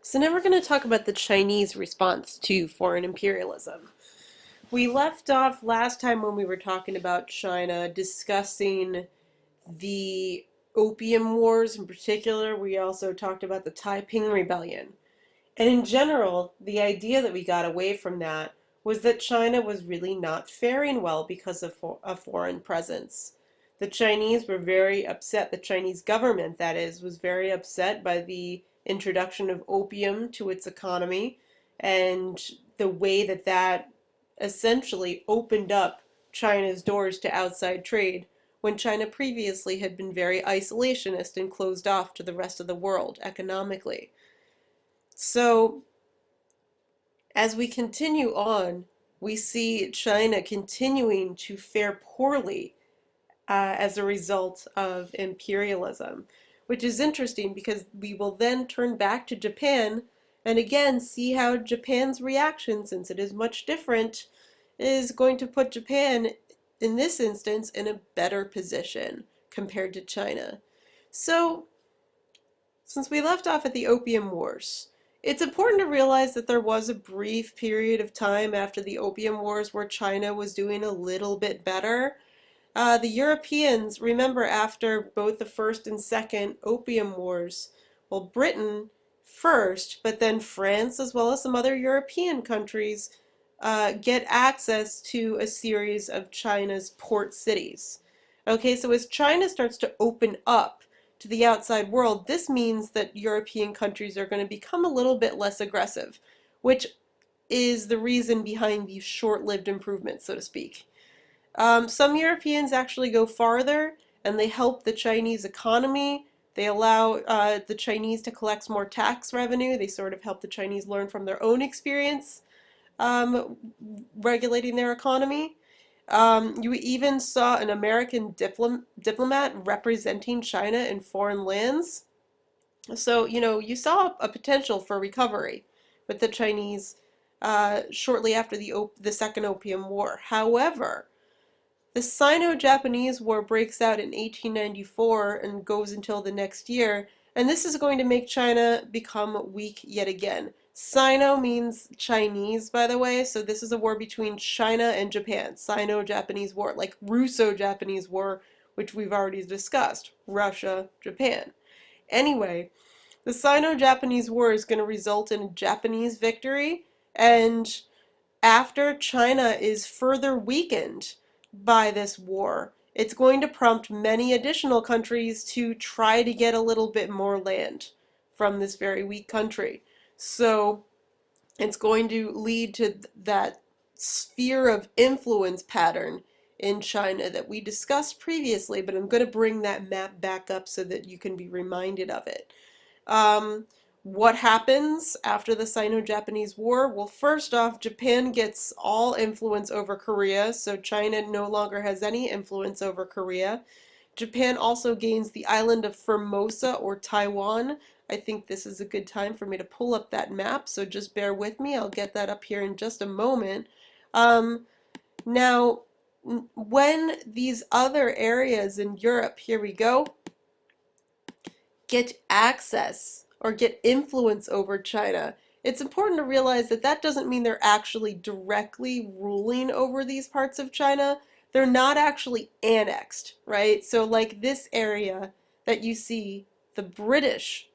So now we're going to talk about the Chinese response to foreign imperialism. We left off last time when we were talking about China, discussing the Opium Wars in particular. We also talked about the Taiping Rebellion. And in general, the idea that we got away from that was that China was really not faring well because of a foreign presence. The Chinese were very upset, the Chinese government, that is, was very upset by the introduction of opium to its economy and the way that that essentially opened up China's doors to outside trade when China previously had been very isolationist and closed off to the rest of the world economically. So as we continue on, we see China continuing to fare poorly as a result of imperialism, which is interesting because we will then turn back to Japan and again see how Japan's reaction, since it is much different, is going to put Japan, in this instance, in a better position compared to China. So, since we left off at the Opium Wars, it's important to realize that there was a brief period of time after the Opium Wars where China was doing a little bit better. The Europeans, remember after both the First and Second Opium Wars, well, Britain first, but then France as well as some other European countries get access to a series of China's port cities. Okay, so as China starts to open up to the outside world, this means that European countries are going to become a little bit less aggressive, which is the reason behind these short-lived improvements, so to speak. Some Europeans actually go farther and they help the Chinese economy. They allow the Chinese to collect more tax revenue. They sort of help the Chinese learn from their own experience regulating their economy. You even saw an American diplomat representing China in foreign lands. So, you saw a potential for recovery with the Chinese shortly after the Second Opium War. However, the Sino-Japanese War breaks out in 1894 and goes until the next year, and this is going to make China become weak yet again. Sino means Chinese, by the way, so this is a war between China and Japan. Sino-Japanese War, like Russo-Japanese War, which we've already discussed. Russia, Japan. Anyway, the Sino-Japanese War is going to result in a Japanese victory, and after China is further weakened by this war, it's going to prompt many additional countries to try to get a little bit more land from this very weak country. So it's going to lead to that sphere of influence pattern in China that we discussed previously, but I'm going to bring that map back up so that you can be reminded of it. What happens after the Sino-Japanese War? Well, first off, Japan gets all influence over Korea, so China no longer has any influence over Korea. Japan also gains the island of Formosa or Taiwan. I think this is a good time for me to pull up that map, so just bear with me. I'll get that up here in just a moment. Now, when these other areas in Europe, here we go, get access or get influence over China, it's important to realize that that doesn't mean they're actually directly ruling over these parts of China. They're not actually annexed, right? So like this area that you see the British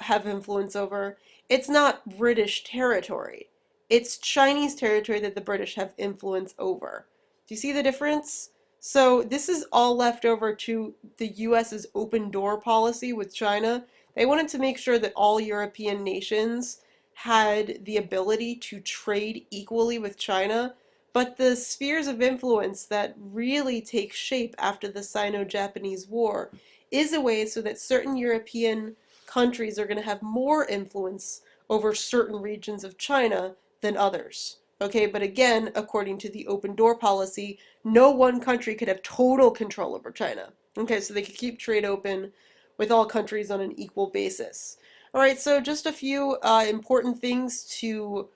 have influence over, it's not British territory. It's Chinese territory that the British have influence over. Do you see the difference? So this is all left over to the US's open door policy with China. They wanted to make sure that all European nations had the ability to trade equally with China, but the spheres of influence that really take shape after the Sino-Japanese War is a way so that certain European countries are going to have more influence over certain regions of China than others. Okay, but again, according to the open door policy, no one country could have total control over China. Okay, so they could keep trade open with all countries on an equal basis. All right, so just a few important things to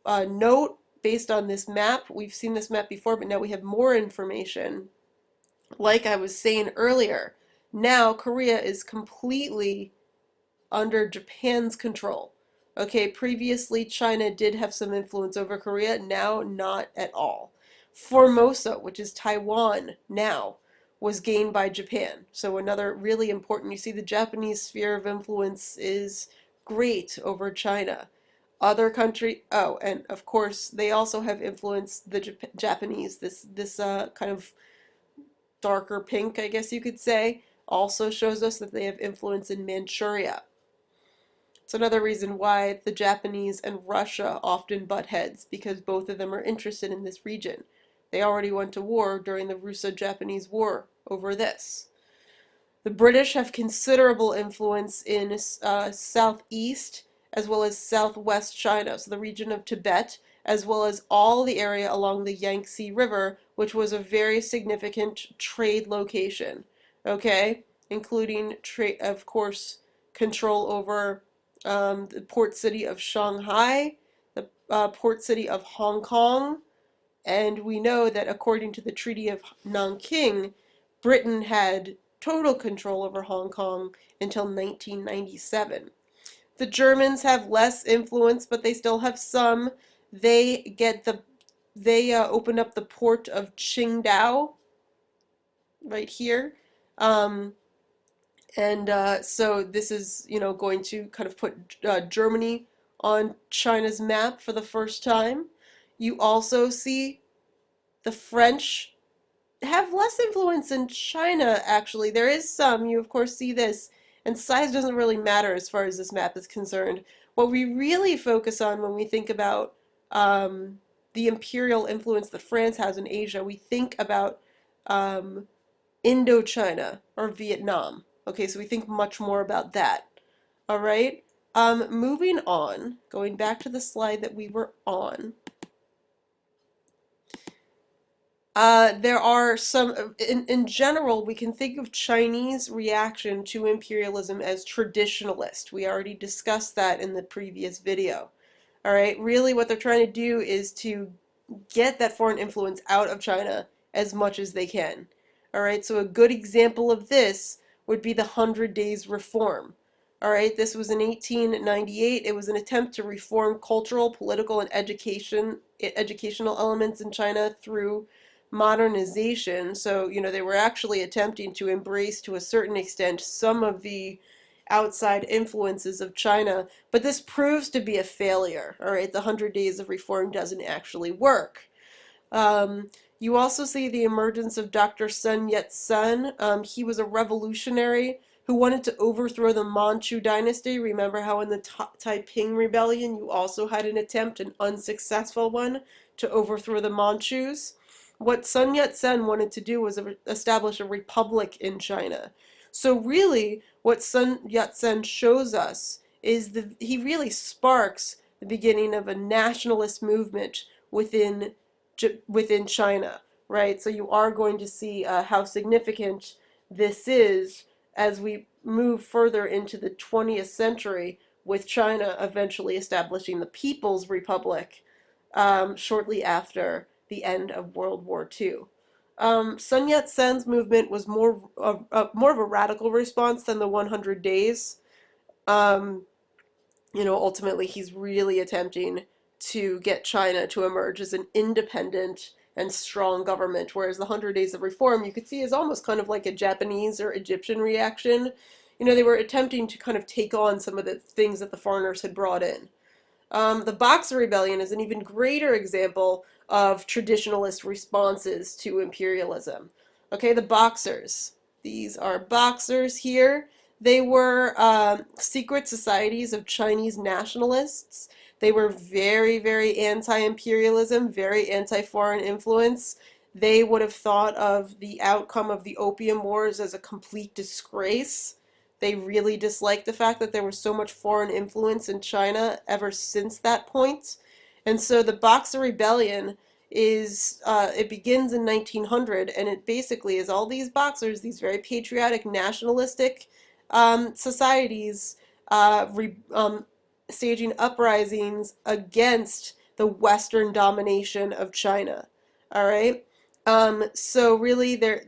note based on this map. We've seen this map before, but now we have more information. Like I was saying earlier, now Korea is completely under Japan's control. Okay, previously China did have some influence over Korea, now not at all. Formosa, which is Taiwan now, was gained by Japan. So another really important, you see the Japanese sphere of influence is great over China. Other country, oh, and of course they also have influenced the Japanese. This kind of darker pink, I guess you could say, also shows us that they have influence in Manchuria. It's another reason why the Japanese and Russia often butt heads, because both of them are interested in this region. They already went to war during the Russo-Japanese War over this. The British have considerable influence in southeast as well as southwest China, so the region of Tibet, as well as all the area along the Yangtze River, which was a very significant trade location, okay? Including, of course, control over the port city of Shanghai, the port city of Hong Kong, and we know that according to the Treaty of Nanking, Britain had total control over Hong Kong until 1997. The Germans have less influence, but they still have some. They open up the port of Qingdao right here. Um, and so this is, going to kind of put Germany on China's map for the first time. You also see the French have less influence in China, actually. There is some, you of course see this, and size doesn't really matter as far as this map is concerned. What we really focus on when we think about the imperial influence that France has in Asia, we think about um, Indochina or Vietnam. Okay, so we think much more about that. All right. Moving on, going back to the slide that we were on. There are some, in general, we can think of Chinese reaction to imperialism as traditionalist. We already discussed that in the previous video. All right, really what they're trying to do is to get that foreign influence out of China as much as they can. All right, so a good example of this would be the 100 Days Reform. All right, this was in 1898. It was an attempt to reform cultural, political, and educational elements in China through modernization. So, they were actually attempting to embrace to a certain extent some of the outside influences of China, but this proves to be a failure. All right, the 100 Days of Reform doesn't actually work. You also see the emergence of Dr. Sun Yat-sen. He was a revolutionary who wanted to overthrow the Manchu dynasty. Remember how in the Taiping Rebellion you also had an attempt, an unsuccessful one, to overthrow the Manchus? What Sun Yat-sen wanted to do was establish a republic in China. So really, what Sun Yat-sen shows us is that he really sparks the beginning of a nationalist movement within China, right? So you are going to see how significant this is as we move further into the 20th century, with China eventually establishing the People's Republic shortly after the end of World War II. Sun Yat-sen's movement was more of a radical response than the 100 Days. Um, Ultimately he's really attempting to get China to emerge as an independent and strong government, whereas the 100 Days of Reform you could see is almost kind of like a Japanese or Egyptian reaction. They were attempting to kind of take on some of the things that the foreigners had brought in. The Boxer Rebellion is an even greater example of traditionalist responses to imperialism. Okay, the Boxers. These are Boxers here. They were secret societies of Chinese nationalists. They were very, very anti-imperialism, very anti-foreign influence. They would have thought of the outcome of the Opium Wars as a complete disgrace. They really disliked the fact that there was so much foreign influence in China ever since that point. And so the Boxer Rebellion it begins in 1900, and it basically is all these Boxers, these very patriotic, nationalistic societies, staging uprisings against the Western domination of China. All right? So really, they're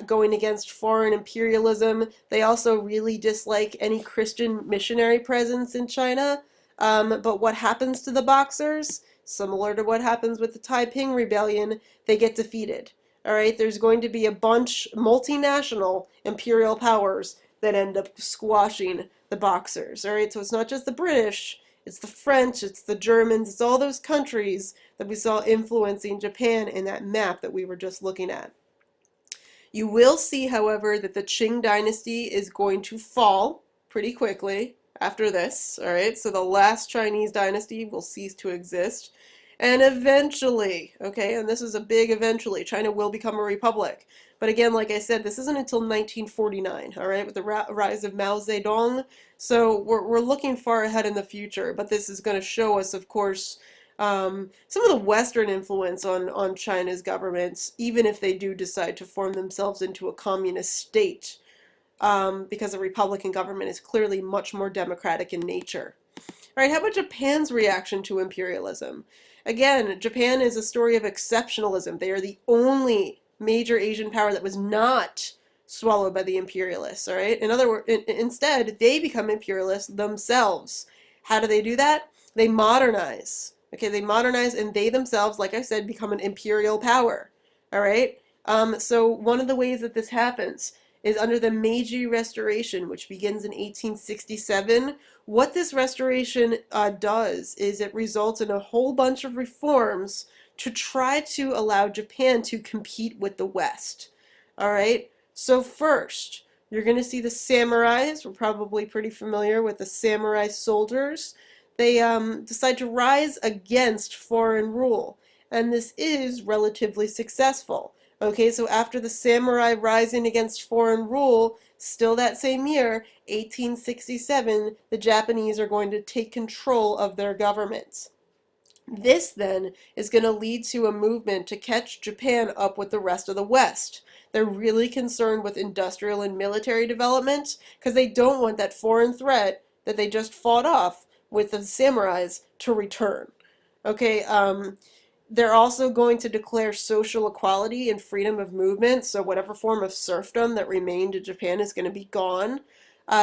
going against foreign imperialism. They also really dislike any Christian missionary presence in China. But what happens to the Boxers? Similar to what happens with the Taiping Rebellion, they get defeated. All right, there's going to be a bunch multinational imperial powers that end up squashing the Boxers. All right, so it's not just the British, it's the French, it's the Germans, it's all those countries that we saw influencing Japan in that map that we were just looking at. You will see, however, that the Qing dynasty is going to fall pretty quickly after this. All right, so the last Chinese dynasty will cease to exist. And eventually, okay, and this is a big eventually, China will become a republic. But again, like I said, this isn't until 1949, all right, with the rise of Mao Zedong. So we're looking far ahead in the future, but this is going to show us, of course, some of the Western influence on China's governments, even if they do decide to form themselves into a communist state, because a Republican government is clearly much more democratic in nature. All right, how about Japan's reaction to imperialism? Again, Japan is a story of exceptionalism. They are the only major Asian power that was not swallowed by the imperialists, all right? In other words, instead, they become imperialists themselves. How do they do that? They modernize. Okay, they modernize and they themselves, like I said, become an imperial power. All right? So one of the ways that this happens is under the Meiji Restoration, which begins in 1867. What this restoration does is it results in a whole bunch of reforms to try to allow Japan to compete with the West. All right? So first, you're going to see the samurais. We're probably pretty familiar with the samurai soldiers. They decide to rise against foreign rule, and this is relatively successful. Okay, so after the samurai rising against foreign rule, still that same year, 1867, the Japanese are going to take control of their government. This then is going to lead to a movement to catch Japan up with the rest of the West. They're really concerned with industrial and military development because they don't want that foreign threat that they just fought off with the samurais to return. Okay, they're also going to declare social equality and freedom of movement, so whatever form of serfdom that remained in Japan is going to be gone.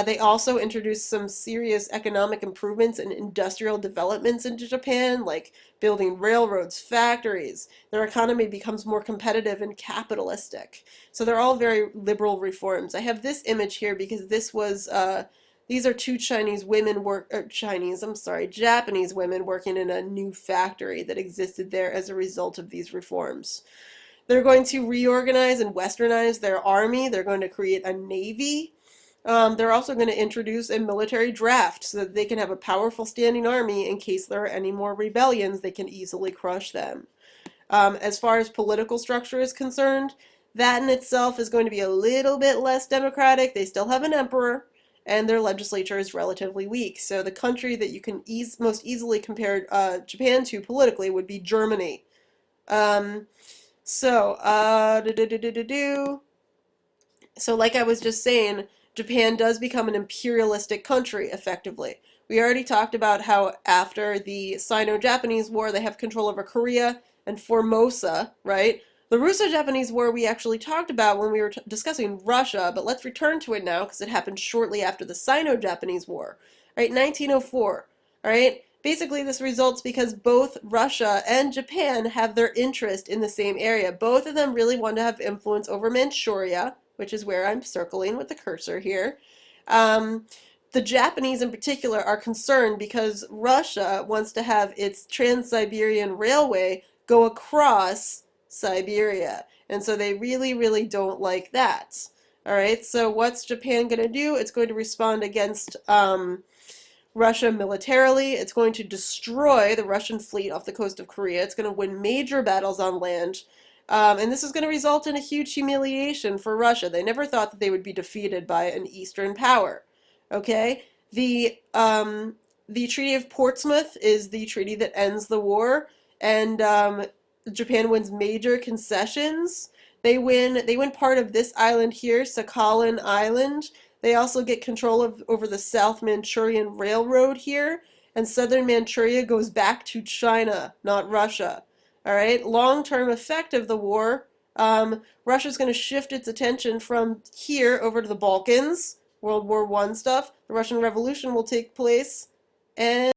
They also introduced some serious economic improvements and industrial developments into Japan, like building railroads, factories. Their economy becomes more competitive and capitalistic. So they're all very liberal reforms. I have this image here because this was these are two Japanese women working in a new factory that existed there as a result of these reforms. They're going to reorganize and westernize their army. They're going to create a navy. They're also going to introduce a military draft so that they can have a powerful standing army in case there are any more rebellions, they can easily crush them. As far as political structure is concerned, that in itself is going to be a little bit less democratic. They still have an emperor, and their legislature is relatively weak. So the country that you can most easily compare Japan to politically would be Germany. Um, so, so like I was just saying, Japan does become an imperialistic country, effectively. We already talked about how after the Sino-Japanese War, they have control over Korea and Formosa, right? The Russo-Japanese War we actually talked about when we were discussing Russia, but let's return to it now because it happened shortly after the Sino-Japanese War, right? 1904, all right? Basically, this results because both Russia and Japan have their interest in the same area. Both of them really want to have influence over Manchuria, which is where I'm circling with the cursor here. The Japanese in particular are concerned because Russia wants to have its Trans-Siberian Railway go across Siberia. And so they really, really don't like that. All right, so what's Japan going to do? It's going to respond against Russia militarily. It's going to destroy the Russian fleet off the coast of Korea. It's going to win major battles on land. And this is going to result in a huge humiliation for Russia. They never thought that they would be defeated by an Eastern power. Okay? The Treaty of Portsmouth is the treaty that ends the war, and Japan wins major concessions. They win part of this island here, Sakhalin Island. They also get control over the South Manchurian Railroad here, and southern Manchuria goes back to China, not Russia. All right, long-term effect of the war. Russia's going to shift its attention from here over to the Balkans, World War I stuff. The Russian Revolution will take place, and